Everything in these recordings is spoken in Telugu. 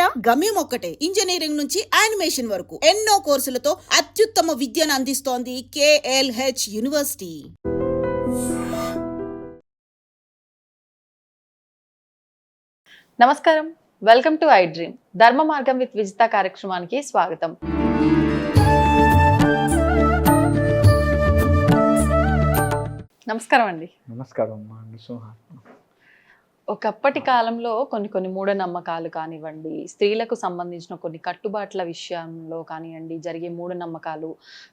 వచ్చేసారా? గమ్యం ఒక్కటే, ఇంజనీరింగ్ నుంచి యానిమేషన్ వరకు ఎన్నో కోర్సులతో అత్యుత్తమ విద్యను అందిస్తోంది KLH యూనివర్సిటీ. నమస్కారం, వెల్కమ్ టు ఐ డ్రీమ్. ధర్మ మార్గం విత్ విజిత కార్యక్రమానికి స్వాగతం. నమస్కారం అండి. నమస్కారం. ఒకప్పటి కాలంలో కొన్ని మూఢనమ్మకాలు కానివ్వండి, స్త్రీలకు సంబంధించిన కొన్ని కట్టుబాట్ల విషయంలో కానివ్వండి, జరిగే మూఢనమ్మకాలు,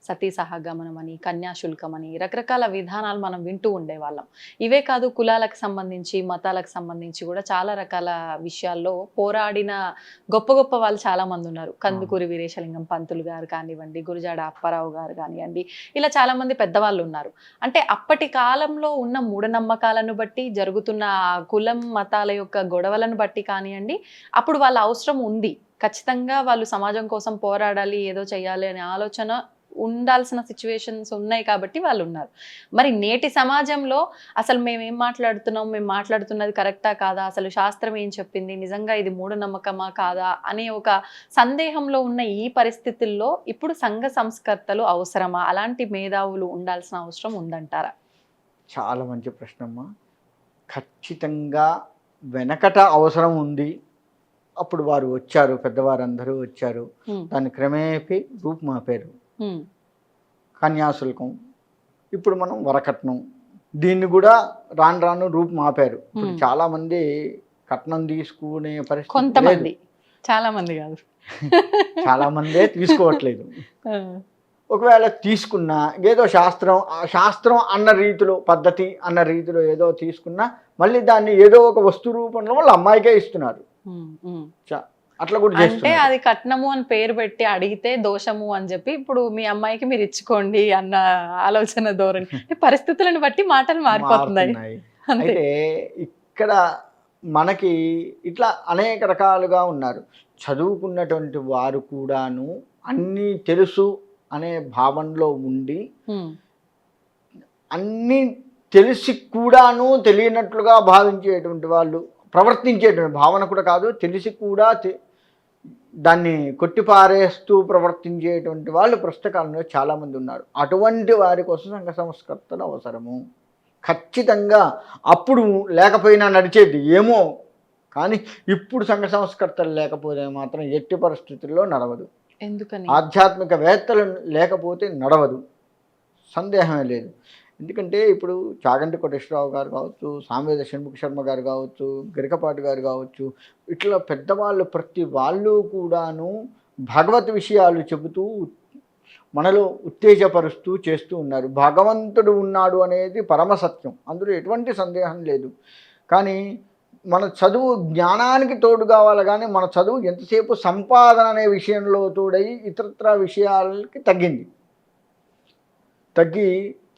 సతీ సహగమనం అని, కన్యాశుల్కం అని, రకరకాల విధానాలు మనం వింటూ ఉండేవాళ్ళం. ఇవే కాదు, కులాలకు సంబంధించి, మతాలకు సంబంధించి కూడా చాలా రకాల విషయాల్లో పోరాడిన గొప్ప గొప్ప వాళ్ళు చాలామంది ఉన్నారు. కందుకూరి వీరేశలింగం పంతులు గారు కానివ్వండి, గురజాడ అప్పారావు గారు కానివ్వండి, ఇలా చాలామంది పెద్దవాళ్ళు ఉన్నారు. అంటే అప్పటి కాలంలో ఉన్న మూఢనమ్మకాలను బట్టి, జరుగుతున్న కులం మతాల యొక్క గొడవలను బట్టి కానివ్వండి, అప్పుడు వాళ్ళ అవసరం ఉంది, ఖచ్చితంగా వాళ్ళు సమాజం కోసం పోరాడాలి, ఏదో చేయాలి అనే ఆలోచన ఉండాల్సిన సిచ్యువేషన్స్ ఉన్నాయి కాబట్టి వాళ్ళు ఉన్నారు. మరి నేటి సమాజంలో అసలు మేము మాట్లాడుతున్నది కరెక్టా కాదా, అసలు శాస్త్రం ఏం చెప్పింది, నిజంగా ఇది మూఢనమ్మకమా కాదా అనే ఒక సందేహంలో ఉన్న ఈ పరిస్థితుల్లో ఇప్పుడు సంఘ సంస్కర్తలు అవసరమా, అలాంటి మేధావులు ఉండాల్సిన అవసరం ఉందంటారా? చాలా మంచి ప్రశ్నమ్మా. ఖచ్చితంగా వెనకట అవసరం ఉంది. అప్పుడు వారు వచ్చారు, పెద్దవారందరూ వచ్చారు, దాన్ని క్రమేపీ రూపుమాపారు. కన్యాశుల్కం, ఇప్పుడు మనం వరకట్నం, దీన్ని కూడా రాను రాను రూపుమాపారు. ఇప్పుడు చాలా మంది కట్నం తీసుకునే పరిస్థితి, కొంతమంది, చాలా మంది కాదు, చాలా మందే తీసుకోవట్లేదు. ఒకవేళ తీసుకున్నా ఏదో శాస్త్రం అన్న రీతిలో, పద్ధతి అన్న రీతిలో ఏదో తీసుకున్నా మళ్ళీ దాన్ని ఏదో ఒక వస్తు రూపంలో వాళ్ళ అమ్మాయికే ఇస్తున్నారు. అట్లా కూడా అంటే అది కట్నము అని పేరు పెట్టి అడిగితే దోషము అని చెప్పి ఇప్పుడు మీ అమ్మాయికి మీరు ఇచ్చుకోండి అన్న ఆలోచన ధోరణి, పరిస్థితులను బట్టి మాటలు మారిపోతున్నాయి. అయితే ఇక్కడ మనకి ఇట్లా అనేక రకాలుగా ఉన్నారు. చదువుకున్నటువంటి వారు కూడాను అన్నీ తెలుసు అనే భావనలో ఉండి, అన్నీ తెలిసి కూడాను తెలియనట్లుగా భావించేటువంటి వాళ్ళు, ప్రవర్తించేటువంటి భావన కూడా కాదు, తెలిసి కూడా దాన్ని కొట్టిపారేస్తూ ప్రవర్తించేటువంటి వాళ్ళు పుస్తకాలలో చాలామంది ఉన్నారు. అటువంటి వారి కోసం సంఘ సంస్కర్తలు అవసరము. ఖచ్చితంగా అప్పుడు లేకపోయినా నడిచేది ఏమో, కానీ ఇప్పుడు సంఘ సంస్కర్తలు లేకపోతే మాత్రం ఎట్టి పరిస్థితుల్లో నడవదు. ఎందుకని? ఆధ్యాత్మికవేత్తలు లేకపోతే నడవదు, సందేహమే లేదు. ఎందుకంటే ఇప్పుడు చాగంటి కోటేశ్వరరావు గారు కావచ్చు, సామవేద షణ్ముఖ శర్మ గారు కావచ్చు, గరికపాటి గారు కావచ్చు, ఇట్లా పెద్దవాళ్ళు ప్రతి వాళ్ళు కూడాను భగవత్ విషయాలు చెబుతూ మనలో ఉత్తేజపరుస్తూ చేస్తూ ఉన్నారు. భగవంతుడు ఉన్నాడు అనేది పరమసత్యం, అందులో ఎటువంటి సందేహం లేదు. కానీ మన చదువు జ్ఞానానికి తోడు కావాలి, కానీ మన చదువు ఎంతసేపు సంపాదన అనే విషయంలో తోడై ఇతరత్ర విషయాలకి తగ్గి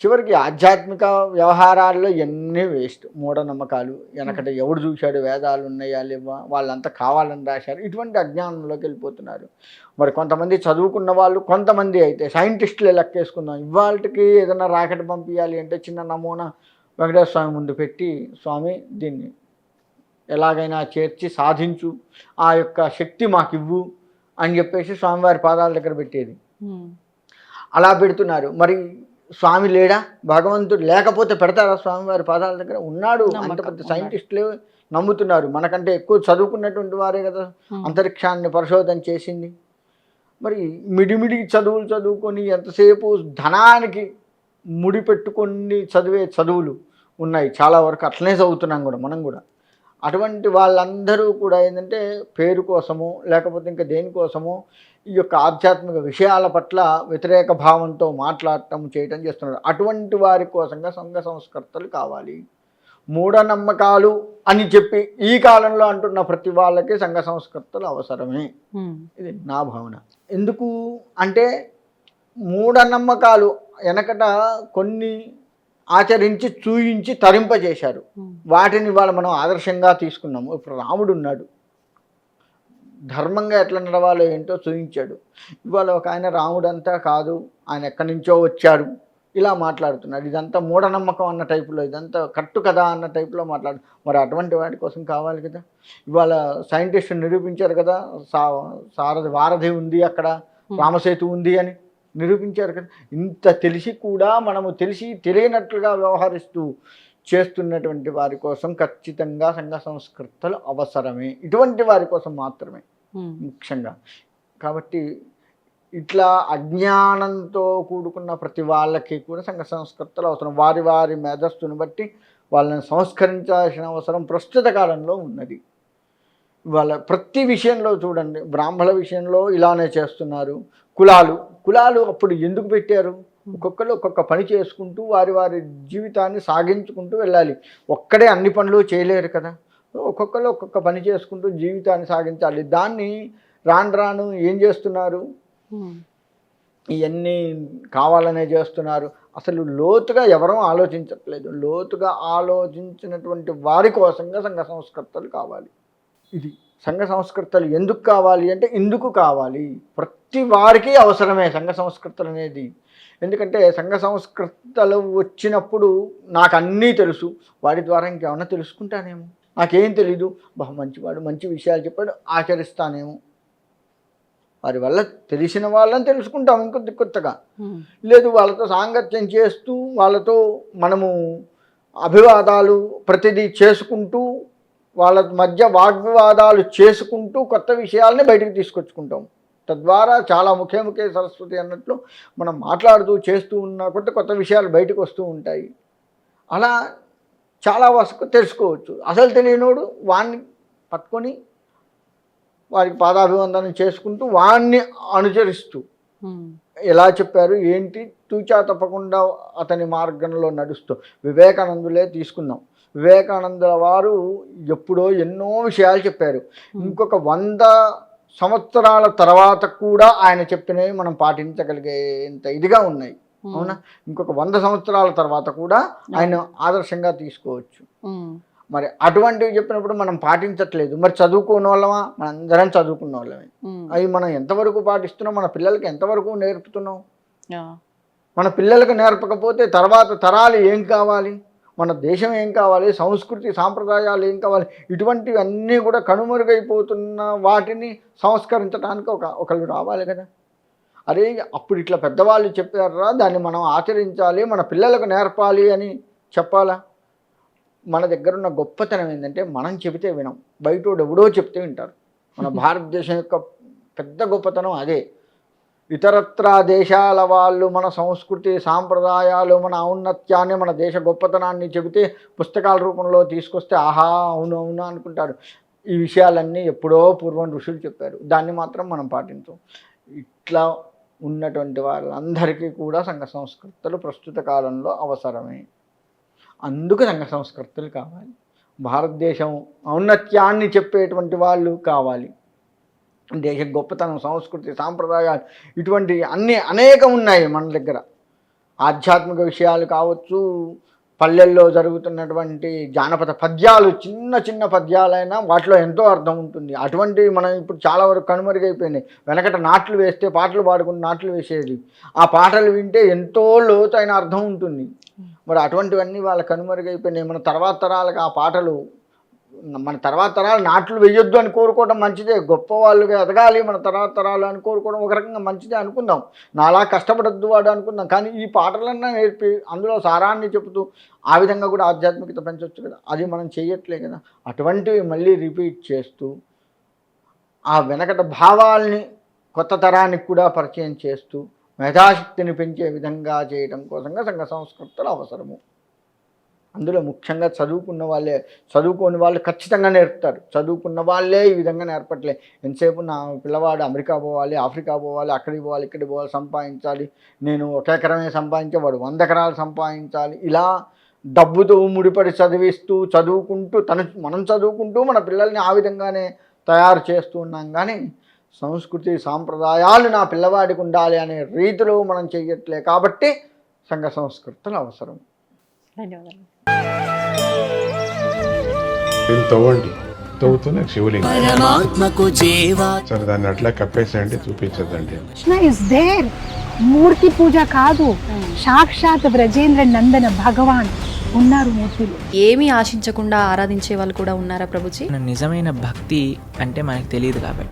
చివరికి ఆధ్యాత్మిక వ్యవహారాల్లో ఎన్ని వేస్ట్, మూఢనమ్మకాలు. వెనకట ఎవడు చూశాడు, వేదాలు ఉన్నాయా లేవా, వాళ్ళంతా కావాలని రాశారు, ఇటువంటి అజ్ఞానంలోకి వెళ్ళిపోతున్నారు. మరి కొంతమంది చదువుకున్న వాళ్ళు, కొంతమంది అయితే సైంటిస్టులే లెక్కేసుకుందాం. ఇవాళకి ఏదైనా రాకెట్ పంపించాలి అంటే చిన్న నమూనా వెంకటేశ్వర స్వామి ముందు పెట్టి, స్వామి దీన్ని ఎలాగైనా చేర్చి సాధించు, ఆ యొక్క శక్తి మాకు ఇవ్వు అని చెప్పేసి స్వామివారి పాదాల దగ్గర పెట్టేది. అలా పెడుతున్నారు. మరి స్వామి లేడా, భగవంతుడు లేకపోతే పెడతారా స్వామివారి పాదాల దగ్గర? ఉన్నాడు. అంత పెద్ద సైంటిస్టులే నమ్ముతున్నారు. మనకంటే ఎక్కువ చదువుకున్నటువంటి వారే కదా అంతరిక్షాన్ని పరిశోధన చేసింది. మరి మిడిమిడి చదువులు చదువుకొని ఎంతసేపు ధనానికి ముడిపెట్టుకొని చదివే చదువులు ఉన్నాయి చాలా వరకు. అట్లనే చదువుతున్నాం కూడా మనం కూడా. అటువంటి వాళ్ళందరూ కూడా ఏంటంటే పేరు కోసమో లేకపోతే ఇంకా దేనికోసమో ఈ యొక్క ఆధ్యాత్మిక విషయాల పట్ల వ్యతిరేక భావంతో మాట్లాడటం చేయటం చేస్తున్నారు. అటువంటి వారి కోసంగా సంఘ సంస్కర్తలు కావాలి. మూఢనమ్మకాలు అని చెప్పి ఈ కాలంలో అంటున్న ప్రతి వాళ్ళకి సంఘ సంస్కర్తలు అవసరమే, ఇది నా భావన. ఎందుకు అంటే మూఢనమ్మకాలు వెనకట కొన్ని ఆచరించి చూయించి తరింపజేశారు. వాటిని ఇవాళ మనం ఆదర్శంగా తీసుకున్నాము. ఇప్పుడు రాముడు ఉన్నాడు, ధర్మంగా ఎట్లా నడవాలో ఏంటో చూపించాడు. ఇవాళ ఒక ఆయన రాముడు అంతా కాదు, ఆయన ఎక్కడి నుంచో వచ్చాడు, ఇలా మాట్లాడుతున్నారు. ఇదంతా మూఢనమ్మకం అన్న టైపులో, ఇదంతా కట్టు కదా అన్న టైపులో మరి అటువంటి వాటి కోసం కావాలి కదా. ఇవాళ సైంటిస్టులు నిరూపించారు కదా, వారధి ఉంది అక్కడ, రామసేతు ఉంది అని నిరూపించారు కదా. ఇంత తెలిసి కూడా మనము తెలియనట్లుగా వ్యవహరిస్తూ చేస్తున్నటువంటి వారి కోసం ఖచ్చితంగా సంఘ సంస్కృతులు అవసరమే, ఇటువంటి వారి కోసం మాత్రమే ముఖ్యంగా. కాబట్టి ఇట్లా అజ్ఞానంతో కూడుకున్న ప్రతి వాళ్ళకి కూడా సంఘ సంస్కృతులు అవసరం. వారి వారి మేధస్సును బట్టి వాళ్ళని సంస్కరించాల్సిన అవసరం ప్రస్తుత కాలంలో ఉన్నది. వాళ్ళ ప్రతి విషయంలో చూడండి, బ్రాహ్మణుల విషయంలో ఇలానే చేస్తున్నారు. కులాలు అప్పుడు ఎందుకు పెట్టారు? ఒక్కొక్కరు ఒక్కొక్క పని చేసుకుంటూ వారి వారి జీవితాన్ని సాగించుకుంటూ వెళ్ళాలి. ఒక్కడే అన్ని పనులు చేయలేరు కదా. ఒక్కొక్కరు ఒక్కొక్క పని చేసుకుంటూ జీవితాన్ని సాగించాలి. దాన్ని రాను ఏం చేస్తున్నారు? ఇవన్నీ కావాలనే చేస్తున్నారు. అసలు లోతుగా ఎవరూ ఆలోచించట్లేదు. లోతుగా ఆలోచించినటువంటి వారి కోసంగా సంఘ సంస్కర్తలు కావాలి. ఇది సంఘ సంస్కర్తలు ఎందుకు కావాలి అంటే, ఇందుకు కావాలి, ప్రతి వారికి అవసరమే సంఘ సంస్కర్తలు అనేది. ఎందుకంటే సంఘ సంస్కృతలు వచ్చినప్పుడు నాకు అన్నీ తెలుసు, వాడి ద్వారా ఇంకేమన్నా తెలుసుకుంటానేమో, నాకేం తెలీదు, మంచివాడు మంచి విషయాలు చెప్పాడు ఆచరిస్తానేమో, వారి వల్ల తెలిసిన వాళ్ళని తెలుసుకుంటాం ఇంకొద్ది కొత్తగా. లేదు వాళ్ళతో సాంగత్యం చేస్తూ వాళ్ళతో మనము అభివాదాలు ప్రతిదీ చేసుకుంటూ వాళ్ళ మధ్య వాగ్వివాదాలు చేసుకుంటూ కొత్త విషయాలని బయటికి తీసుకొచ్చుకుంటాం. తద్వారా చాలా ముఖ్య సరస్వతి అన్నట్లు మనం మాట్లాడుతూ చేస్తూ ఉన్న కొత్త విషయాలు బయటకు వస్తూ ఉంటాయి. అలా చాలా వరకు తెలుసుకోవచ్చు. అసలు తెలియనోడు వాడిని పట్టుకొని వారికి పాదాభివందనం చేసుకుంటూ వాడిని అనుసరిస్తూ ఎలా చెప్పారు ఏంటి తూచా తప్పకుండా అతని మార్గంలో నడుస్తూ వివేకానందులే తీసుకుందాం. వివేకానందుల వారు ఎప్పుడో ఎన్నో విషయాలు చెప్పారు. ఇంకొక 100 సంవత్సరాల తర్వాత కూడా ఆయన చెప్పినవి మనం పాటించగలిగేంత ఇదిగా ఉన్నాయి. అవునా? ఇంకొక 100 సంవత్సరాల తర్వాత కూడా ఆయన ఆదర్శంగా తీసుకోవచ్చు. మరి అటువంటివి చెప్పినప్పుడు మనం పాటించట్లేదు. మరి చదువుకున్న వాళ్ళమా? మనందరం చదువుకున్న వాళ్ళమే. అవి మనం ఎంతవరకు పాటిస్తున్నాం? మన పిల్లలకి ఎంతవరకు నేర్పుతున్నాం? మన పిల్లలకు నేర్పకపోతే తర్వాత తరాలు ఏం కావాలి? మన దేశం ఏం కావాలి? సంస్కృతి సాంప్రదాయాలు ఏం కావాలి? ఇటువంటివన్నీ కూడా కనుమరుగైపోతున్న వాటిని సంస్కరించడానికి ఒకళ్ళు రావాలి కదా. అరే అప్పుడు ఇట్లా పెద్దవాళ్ళు చెప్పారా, దాన్ని మనం ఆచరించాలి, మన పిల్లలకు నేర్పాలి అని చెప్పాలా? మన దగ్గర ఉన్న గొప్పతనం ఏంటంటే మనం చెబితే వినం, బయటోడు ఎవడో చెప్తే వింటారు. మన భారతదేశం యొక్క పెద్ద గొప్పతనం అదే. ఇతరత్ర దేశాల వాళ్ళు మన సంస్కృతి సాంప్రదాయాలు మన ఔన్నత్యాన్ని మన దేశ గొప్పతనాన్ని చెబితే పుస్తకాల రూపంలో తీసుకొస్తే ఆహా అవును అవును అనుకుంటారు. ఈ విషయాలన్నీ ఎప్పుడో పూర్వం ఋషులు చెప్పారు, దాన్ని మాత్రం మనం పాటించాం. ఇట్లా ఉన్నటువంటి వాళ్ళందరికీ కూడా సంఘ సంస్కృతులు ప్రస్తుత కాలంలో అవసరమే. అందుకు సంఘ సంస్కృతులు కావాలి. భారతదేశం ఔన్నత్యాన్ని చెప్పేటువంటి వాళ్ళు కావాలి. దేశ గొప్పతనం సంస్కృతి సాంప్రదాయాలు ఇటువంటి అన్నీ అనేకం ఉన్నాయి మన దగ్గర. ఆధ్యాత్మిక విషయాలు కావచ్చు, పల్లెల్లో జరుగుతున్నటువంటి జానపద పద్యాలు, చిన్న చిన్న పద్యాలైనా వాటిలో ఎంతో అర్థం ఉంటుంది. అటువంటివి మనం ఇప్పుడు చాలా వరకు కనుమరుగైపోయినాయి. వెనకట నాట్లు వేస్తే పాటలు పాడుకుని నాట్లు వేసేది, ఆ పాటలు వింటే ఎంతో లోతైన అర్థం ఉంటుంది. మరి అటువంటివన్నీ వాళ్ళ కనుమరుగైపోయినాయి. మన తర్వాత తరాలకు ఆ పాటలు, మన తర్వాత తరాలు నాట్లు వేయొద్దు అని కోరుకోవడం మంచిదే, గొప్ప వాళ్ళుగా ఎదగాలి మన తర్వాత తరాలు అని కోరుకోవడం ఒక రకంగా మంచిదే అనుకుందాం, నాలా కష్టపడద్దు వాడు అనుకుందాం. కానీ ఈ పాటలన్నా నేర్పి అందులో సారాన్ని చెబుతూ ఆ విధంగా కూడా ఆధ్యాత్మికత పెంచవచ్చు కదా. అది మనం చేయట్లే కదా. అటువంటివి మళ్ళీ రిపీట్ చేస్తూ ఆ వెనకట భావాల్ని కొత్త తరానికి కూడా పరిచయం చేస్తూ మేధాశక్తిని పెంచే విధంగా చేయడం కోసంగా సంఘ సంస్కృతులు అవసరము. అందులో ముఖ్యంగా చదువుకున్న వాళ్ళే, చదువుకోని వాళ్ళు ఖచ్చితంగా నేర్పుతారు. చదువుకున్న వాళ్ళే ఈ విధంగా నేర్పట్లే. ఎంతసేపు నా పిల్లవాడు అమెరికా పోవాలి, ఆఫ్రికా పోవాలి, అక్కడికి పోవాలి, ఇక్కడికి పోవాలి, సంపాదించాలి, నేను 1 ఎకరమే సంపాదించేవాడు 100 ఎకరాలు సంపాదించాలి, ఇలా డబ్బుతో ముడిపడి చదువుకుంటూ మనం చదువుకుంటూ మన పిల్లల్ని ఆ విధంగానే తయారు చేస్తూ ఉన్నాం. కానీ సంస్కృతి సాంప్రదాయాలు నా పిల్లవాడికి ఉండాలి అనే రీతిలో మనం చెయ్యట్లే. కాబట్టి సంఘ సంస్కృతులు అవసరం. ధన్యవాదాలు. దీన్ని తవ్వండి, అవుతున్న శివలింగం. పరమాత్మకు జీవా సరే దాన్ని అట్లా కప్పేసేయండి, చూపించదండి. Krishna is there. మూర్తి పూజ కాదు, సాక్షాత్ బ్రజేంద్ర నందన భగవాన్ ఉన్నారు మూర్తిలో. ఏమీ ఆశించకుండా ఆరాధించే వాళ్ళు కూడా ఉన్నారా ప్రభుజీ? నిజమైన భక్తి అంటే మనకు తెలియదు కాబట్టి